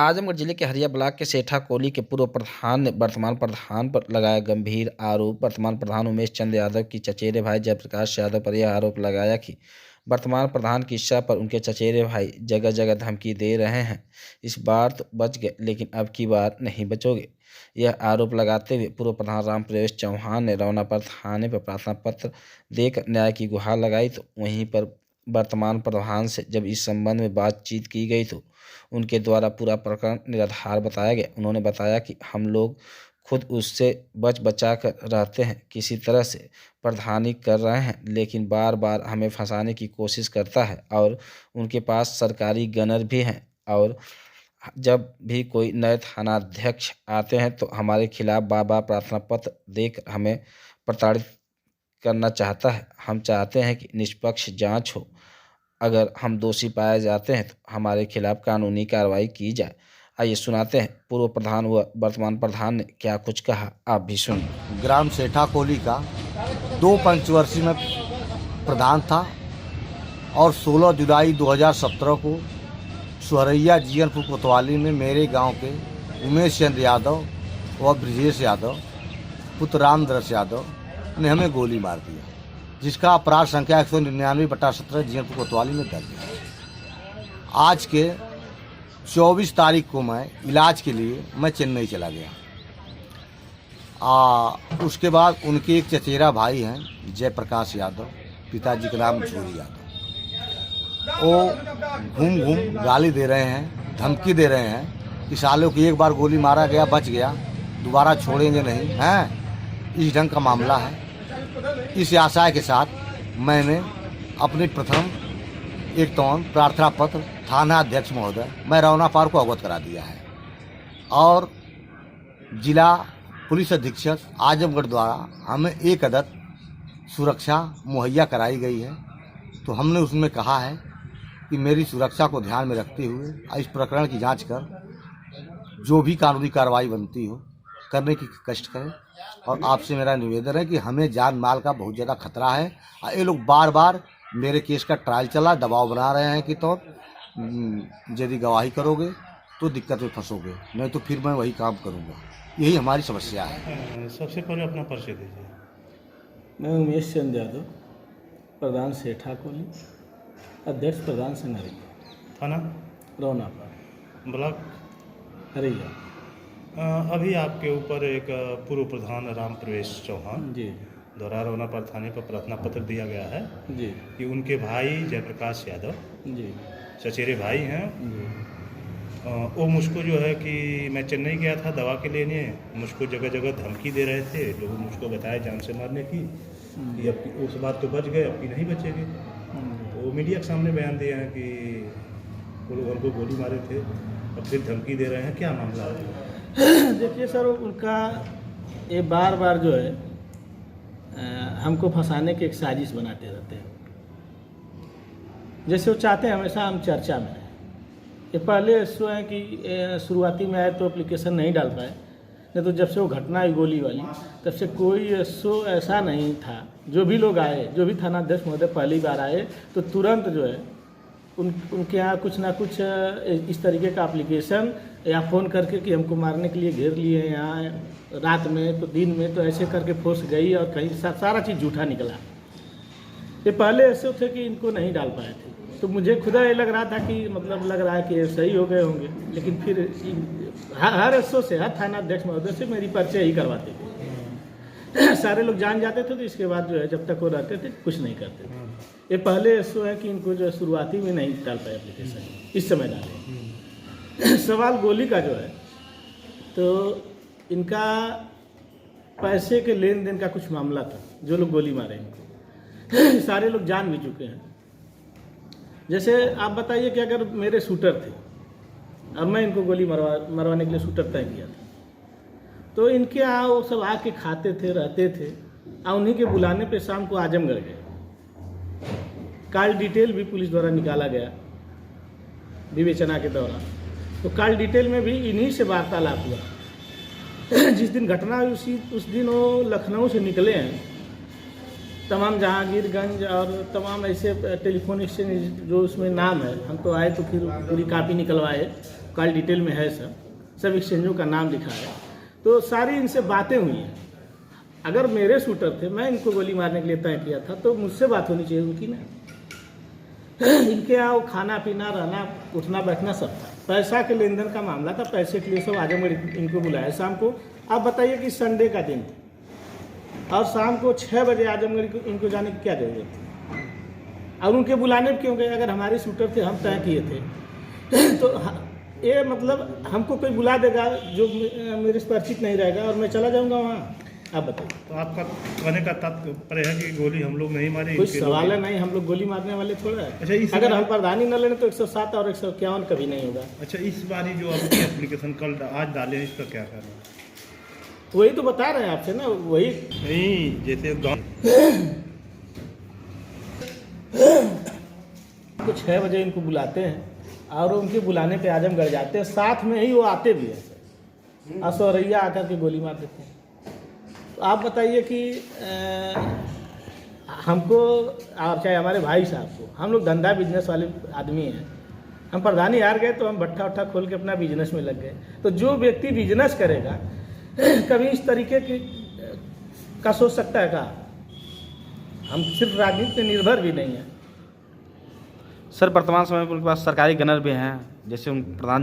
आजमगढ़ जिले के हरिया ब्लॉक के सेठा कोली के पूर्व प्रधान ने वर्तमान प्रधान पर लगाया गंभीर आरोप। वर्तमान प्रधान उमेश चंद यादव की चचेरे भाई जयप्रकाश यादव पर यह आरोप लगाया कि वर्तमान प्रधान की इच्छा पर उनके चचेरे भाई जगह जगह धमकी दे रहे हैं। इस बार तो बच गए, लेकिन अब की बार नहीं बचोगे। यह आरोप लगाते हुए पूर्व प्रधान राम प्रवेश चौहान ने रौनापर थाने पर प्रार्थना पत्र देकर न्याय की गुहार लगाई। तो वहीं पर वर्तमान प्रधान से जब इस संबंध में बातचीत की गई तो उनके द्वारा पूरा प्रकरण निराधार बताया गया। उन्होंने बताया कि हम लोग खुद उससे बचा कर रहते हैं, किसी तरह से प्रधानी कर रहे हैं, लेकिन बार बार हमें फंसाने की कोशिश करता है और उनके पास सरकारी गनर भी हैं। और जब भी कोई नए थानाध्यक्ष आते हैं तो हमारे खिलाफ बार बार प्रार्थना पत्र देकर हमें प्रताड़ित करना चाहता है। हम चाहते हैं कि निष्पक्ष जांच हो। अगर हम दोषी पाए जाते हैं तो हमारे खिलाफ कानूनी कार्रवाई की जाए। आइए सुनाते हैं पूर्व प्रधान व वर्तमान प्रधान ने क्या कुछ कहा, आप भी सुनिए। ग्राम सेठा कोली का 2 पंचवर्षीय में प्रधान था और 16 जुलाई 2017 को सुहरैया जीयनपुर कोतवाली में मेरे गांव के उमेश चंद यादव व ब्रजेश यादव पुत्र रामदरस यादव ने हमें गोली मार दिया, जिसका अपराध संख्या 199/17 जीयनपुर कोतवाली में दर्ज है। आज के 24 तारीख को मैं इलाज के लिए चेन्नई चला गया। उसके बाद उनके एक चचेरा भाई हैं जयप्रकाश यादव, पिताजी का नाम झूरी यादव। वो घूम गाली दे रहे हैं, धमकी दे रहे हैं कि सालों की एक बार गोली मारा गया, बच गया, दोबारा छोड़ेंगे नहीं हैं। इस ढंग का मामला है। इस आशा के साथ मैंने अपनी प्रथम एक प्रार्थना पत्र थाना अध्यक्ष महोदय मैं रौनापार को अवगत करा दिया है और जिला पुलिस अधीक्षक आजमगढ़ द्वारा हमें एक अदद सुरक्षा मुहैया कराई गई है। तो हमने उसमें कहा है कि मेरी सुरक्षा को ध्यान में रखते हुए इस प्रकरण की जांच कर जो भी कानूनी कार्रवाई बनती हो करने की कष्ट करें। और आपसे मेरा निवेदन है कि हमें जान माल का बहुत ज़्यादा खतरा है। ये लोग बार बार मेरे केस का ट्रायल चला, दबाव बना रहे हैं कि तो यदि गवाही करोगे तो दिक्कत में फंसोगे, नहीं तो फिर मैं वही काम करूँगा। यही हमारी समस्या है। सबसे पहले अपना परिचय दीजिए। मैं उमेश चंद यादव, प्रधान सेठा कोली, अध्यक्ष प्रधान संघरी, थाना रौनापार, ब्लॉक हरिया। अभी आपके ऊपर एक पूर्व प्रधान राम प्रवेश चौहान जी द्वारा रौनापार थाने पर प्रार्थना पत्र दिया गया है जी कि उनके भाई जयप्रकाश यादव जी चचेरे भाई हैं। जी वो मुझको जो है कि मैं चेन्नई गया था दवा के लेने, मुझको जगह जगह धमकी दे रहे थे। लोग मुझको बताए जान से मारने की कि अब उस बात तो बच गए, अब की नहीं बचेंगे। तो वो मीडिया के सामने बयान दिए हैं कि वो लोग हमको गोली मारे थे, अब फिर धमकी दे रहे हैं। क्या मामला है? देखिए सर, उनका ये बार बार जो है हमको फंसाने की एक साजिश बनाते रहते हैं। जैसे वो चाहते हैं हमेशा हम चर्चा में रहें। ये पहले ऐसा है कि शुरुआती में आए तो एप्लीकेशन नहीं डाल पाए, नहीं तो जब से वो घटना आई गोली वाली तब से कोई ऐसा नहीं था। जो भी लोग आए, जो भी थानाध्यक्ष महोदय पहली बार आए तो तुरंत जो है उनके यहाँ कुछ ना कुछ इस तरीके का एप्लीकेशन या फ़ोन करके कि हमको मारने के लिए घेर लिए हैं यहाँ रात में तो दिन में, तो ऐसे करके फोर्स गई और कहीं सारा चीज़ झूठा निकला। ये पहले ऐसे थे कि इनको नहीं डाल पाए थे, तो मुझे खुदा ये लग रहा था कि मतलब लग रहा है कि सही हो गए होंगे, लेकिन फिर हर एसओ से, हर थानाध्यक्ष महोदय से मेरी परिचय ही करवाते थे। सारे लोग जान जाते थे, तो इसके बाद जो है जब तक वो रहते थे कुछ नहीं करते थे। ये पहले ऐसा है कि इनको जो शुरुआती में नहीं डाल पाए एप्लीकेशन, इस समय डाले। सवाल गोली का जो है तो इनका पैसे के लेन देन का कुछ मामला था। जो लोग गोली मारे इनको सारे लोग जान भी चुके हैं। जैसे आप बताइए कि अगर मेरे शूटर थे, अब मैं इनको गोली मरवाने के लिए शूटर तय किया था, तो इनके यहाँ वो सब आके खाते थे, रहते थे, और उन्हीं के बुलाने पे शाम को आजमगढ़ गए। कॉल डिटेल भी पुलिस द्वारा निकाला गया विवेचना के दौरान, तो कॉल डिटेल में भी इन्हीं से वार्तालाप हुआ। जिस दिन घटना हुई उस दिन वो लखनऊ से निकले हैं, तमाम जहांगीरगंज और तमाम ऐसे टेलीफोन एक्सचेंज जो उसमें नाम है, हम तो आए तो फिर पूरी कापी निकलवाए कॉल डिटेल में है सब एक्सचेंजों का नाम लिखा है। तो सारी इनसे बातें हुई हैं। अगर मेरे शूटर थे, मैं इनको गोली मारने के लिए तय किया था, तो मुझसे बात होनी चाहिए उनकी ना। इनके यहाँ वो खाना पीना रहना उठना बैठना सब था, पैसा के लेन देन का मामला था। पैसे के लिए सब आजमगढ़ इनको बुलाया शाम को। आप बताइए कि संडे का दिन था और शाम को 6 बजे आजमगढ़ इनको जाने की क्या जरूरत थी? और उनके बुलाने पर क्यों गए? अगर हमारे शूटर थे, हम तय किए थे, तो ये मतलब हमको कोई बुला देगा जो मेरे से परिचित नहीं रहेगा और मैं चला जाऊंगा वहाँ? आप बताइए। तो आपका कहने का तात्पर्य है कि गोली हम लोग नहीं मारे? कोई सवाल है नहीं, हम लोग गोली मारने वाले थोड़ा है। अच्छा, अगर हम प्रधानी न लेने तो 107 और 151 कभी नहीं होगा। अच्छा, इस बारी जो आपकी एप्लीकेशन कल आज डाले हैं, इसका क्या कारण है? वही तो बता रहे हैं आपसे ना, वही नहीं, जैसे तो 6 बजे इनको बुलाते हैं और उनके बुलाने पे आजमगढ़ जाते हैं, साथ में ही वो आते भी हैं और सौरैया आकर के गोली मार देते हैं। तो आप बताइए कि हमको और चाहे हमारे भाई साहब को, हम लोग धंधा बिजनेस वाले आदमी हैं, हम प्रधानी हार गए तो हम भट्ठा उट्ठा खोल के अपना बिजनेस में लग गए। तो जो व्यक्ति बिजनेस करेगा कभी इस तरीके की का सोच सकता है का? हम सिर्फ राजनीति पे निर्भर भी नहीं है। सर, वर्तमान समय में उनके पास सरकारी गनर भी हैं, जैसे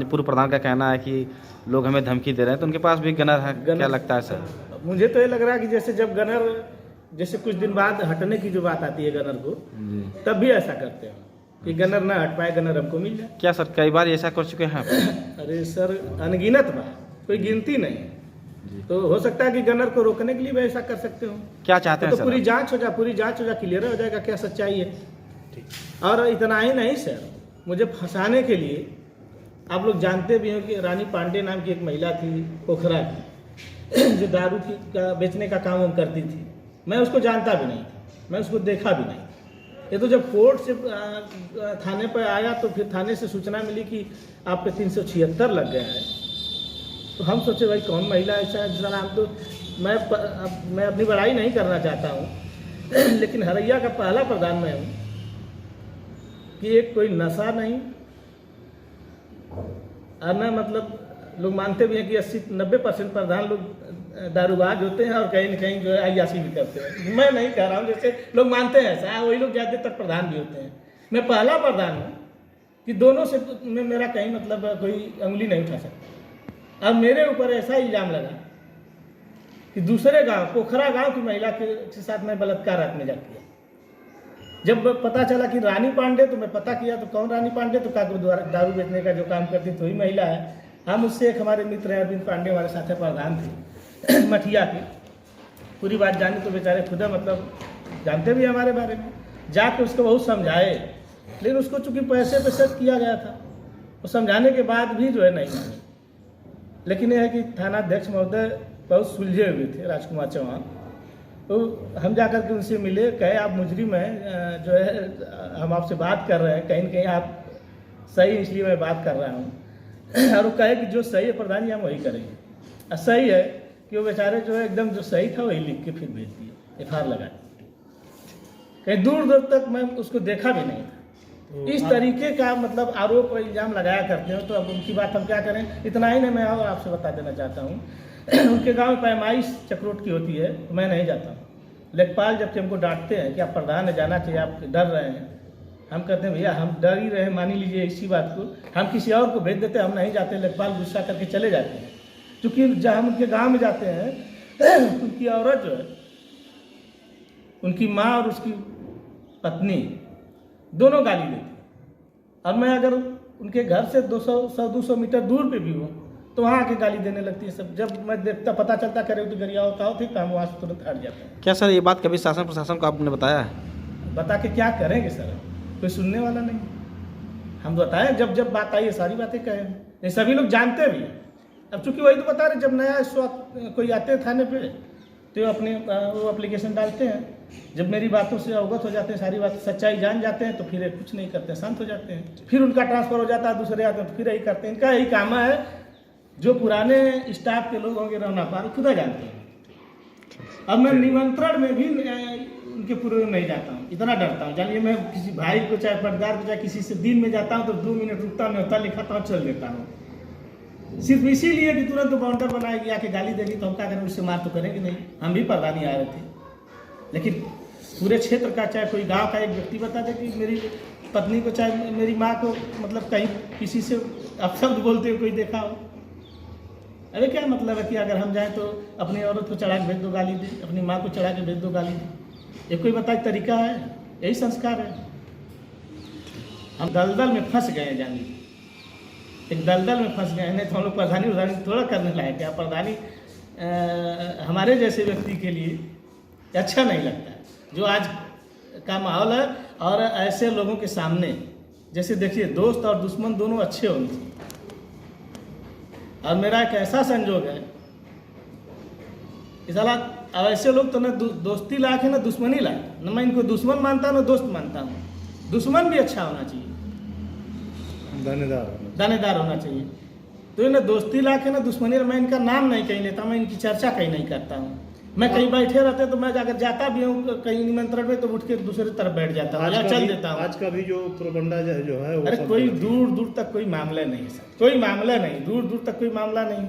पूर्व प्रधान का कहना है कि लोग हमें धमकी दे रहे हैं, तो उनके पास भी गनर है। क्या लगता है सर? मुझे तो ये लग रहा है कि जैसे जब गनर, जैसे कुछ दिन बाद हटने की जो बात आती है गनर को, तब भी ऐसा करते हैं कि गनर ना हट पाए, गनर हमको मिल जाए। क्या सर कई बार ऐसा कर चुके हैं? अरे सर, अनगिनत बात, कोई गिनती नहीं है। तो हो सकता है कि गनर को रोकने के लिए भी ऐसा कर सकते हो। क्या चाहते हैं तो सर? पूरी जांच हो जाए, क्लियर हो जाएगा क्या सच्चाई है। और इतना ही नहीं सर, मुझे फंसाने के लिए आप लोग जानते भी हो कि रानी पांडे नाम की एक महिला थी पोखरा की, जो दारू की का बेचने का काम हम करती थी। मैं उसको जानता भी नहीं था, मैं उसको देखा भी नहीं। ये तो जब कोर्ट से थाने पर आया तो फिर थाने से सूचना मिली कि आप पे 376 लग गया है। तो हम सोचे भाई कौन महिला ऐसा है जिसका नाम, तो मैं अपनी बड़ाई नहीं करना चाहता हूँ लेकिन हरैया का पहला प्रधान मैं हूँ कि एक कोई नशा नहीं और न मतलब लोग मानते भी हैं कि 80-90% प्रधान लोग दारूबाज होते हैं और कहीं न कहीं जो है अय्याशी भी करते हैं। मैं नहीं कह रहा हूँ, जैसे लोग मानते हैं ऐसा, वही लोग ज़्यादातर प्रधान भी होते हैं। मैं पहला प्रधान हूँ कि दोनों से में मेरा कहीं मतलब कोई उंगली नहीं उठा सकता। अब मेरे ऊपर ऐसा इल्ज़ाम लगा कि दूसरे गांव, पोखरा गांव की महिला के साथ मैं बलात्कार रात में जा किया। जब पता चला कि रानी पांडे, तो मैं पता किया तो कौन रानी पांडे, तो कागज दारू बेचने का जो काम करती तो ही महिला है। हम उससे एक हमारे मित्र हैं अरविंद पांडे, हमारे साथ प्रधान थे मठिया के। पूरी बात जानी तो बेचारे खुदा मतलब जानते भी हमारे बारे में, जाके उसको बहुत समझाए, लेकिन उसको चूंकि पैसे पे शक किया गया था, वो समझाने के बाद भी जो है नहीं मानी। लेकिन यह है कि थानाध्यक्ष महोदय बहुत सुलझे हुए थे, राजकुमार चौहान। तो हम जाकर के उनसे मिले, कहे आप मुजरिम हैं, जो है हम आपसे बात कर रहे हैं, कहीं न कहीं आप सही, इसलिए मैं बात कर रहा हूँ। और वो कहे कि जो सही है प्रधान जी हम वही करेंगे। और सही है कि वो बेचारे जो है एकदम जो सही था वही लिख के फिर भेज दिए, FIR लगाए। कहीं दूर दूर तक मैं उसको देखा भी नहीं था। इस तरीके का मतलब आरोप और इल्ज़ाम लगाया करते हो, तो अब उनकी बात हम क्या करें। इतना ही नहीं, मैं और आपसे बता देना चाहता हूँ उनके गांव में पैमाइश चक्रोट की होती है, मैं नहीं जाता हूँ। लेखपाल जबकि हमको डांटते हैं कि आप प्रधान है, जाना चाहिए, आप डर रहे हैं। हम कहते हैं भैया हम डर ही रहे, मान ही लीजिए इसी बात को, हम किसी और को भेज देते हैं, हम नहीं जाते। लेखपाल गुस्सा करके चले जाते हैं, क्योंकि जब हम उनके गांव में जाते हैं उनकी औरत जो है, उनकी माँ और उसकी पत्नी दोनों गाली देती है। और मैं अगर उनके घर से 200 मीटर दूर पे भी हूँ तो वहाँ आके गाली देने लगती है सब। जब मैं देखता, पता चलता करे तो गरिया होता हो, ठीक हम वहाँ से तुरंत हट जाते हैं। क्या सर ये बात कभी शासन प्रशासन को आपने बताया है? बता के क्या करेंगे सर, कोई सुनने वाला नहीं। हम बताएं, जब जब बात आई है सारी बातें कहें, ये सभी लोग जानते भी हैं। अब चूंकि वही तो बता रहे, जब नया इस वक्त कोई आते हैं थाने पे तो अपने वो एप्लीकेशन डालते हैं, जब मेरी बातों से अवगत हो जाते हैं, सारी बात सच्चाई जान जाते हैं, तो फिर कुछ नहीं करते, शांत हो जाते हैं। फिर उनका ट्रांसफर हो जाता है, दूसरे आते हैं तो फिर यही करते हैं। इनका यही काम है। जो पुराने स्टाफ के लोग होंगे रौना पार, खुदा जानते हैं। अब मैं निमंत्रण में भी उनके पूर्व नहीं जाता हूँ, इतना डरता हूँ। जानिए मैं किसी भाई को, चाहे पटदार को, चाहे किसी से दिन में जाता हूँ तो 2 मिनट रुकता, मैं होता लिखाता हूँ, चल देता हूँ। सिर्फ इसीलिए कि तुरंत बाउंडर बनाएगी, आके गाली देगी, तो हम क्या करें, उससे मार तो करेंगे नहीं। हम भी प्रधानी आ रहे थे, लेकिन पूरे क्षेत्र का चाहे कोई गांव का एक व्यक्ति बता दे कि मेरी पत्नी को, चाहे मेरी माँ को, मतलब कहीं किसी से अपशब्द बोलते हुए कोई देखा हो। अरे क्या मतलब है कि अगर हम जाएं तो अपनी औरत को चढ़ा के भेज दो गाली दे, अपनी माँ को चढ़ा के भेज दो गाली दे। ये कोई बताए तरीका है? यही संस्कार है। हम दलदल में फंस गए हैं, जानिए एक दलदल में फंस गए हैं। नहीं तो हम लोग प्रधानी उधानी थोड़ा करने लायक क्या प्रधानी हमारे जैसे व्यक्ति के लिए अच्छा नहीं लगता है जो आज का माहौल है। और ऐसे लोगों के सामने, जैसे देखिए दोस्त और दुश्मन दोनों अच्छे होने चाहिए। और मेरा एक ऐसा संजोग है कि साला अब ऐसे लोग तो ना दोस्ती लायक है ना दुश्मनी लायक। न मैं इनको दुश्मन मानता हूँ ना दोस्त मानता हूँ। दुश्मन भी अच्छा होना चाहिए, दानेदार होना चाहिए। तो ये ना दोस्ती लायक है ना दुश्मनी। मैं इनका नाम नहीं कहीं लेता, मैं इनकी चर्चा कहीं नहीं करता हूँ। मैं कहीं बैठे रहते तो मैं अगर जाता भी हूँ कहीं निमंत्रण में तो उठ के दूसरे तरफ बैठ जाता हूँ या चल देता हूँ। आज का भी जो प्रोपगंडा जो है, अरे कोई दूर दूर तक कोई मामला नहीं है सर, कोई मामला नहीं, दूर दूर तक कोई मामला नहीं।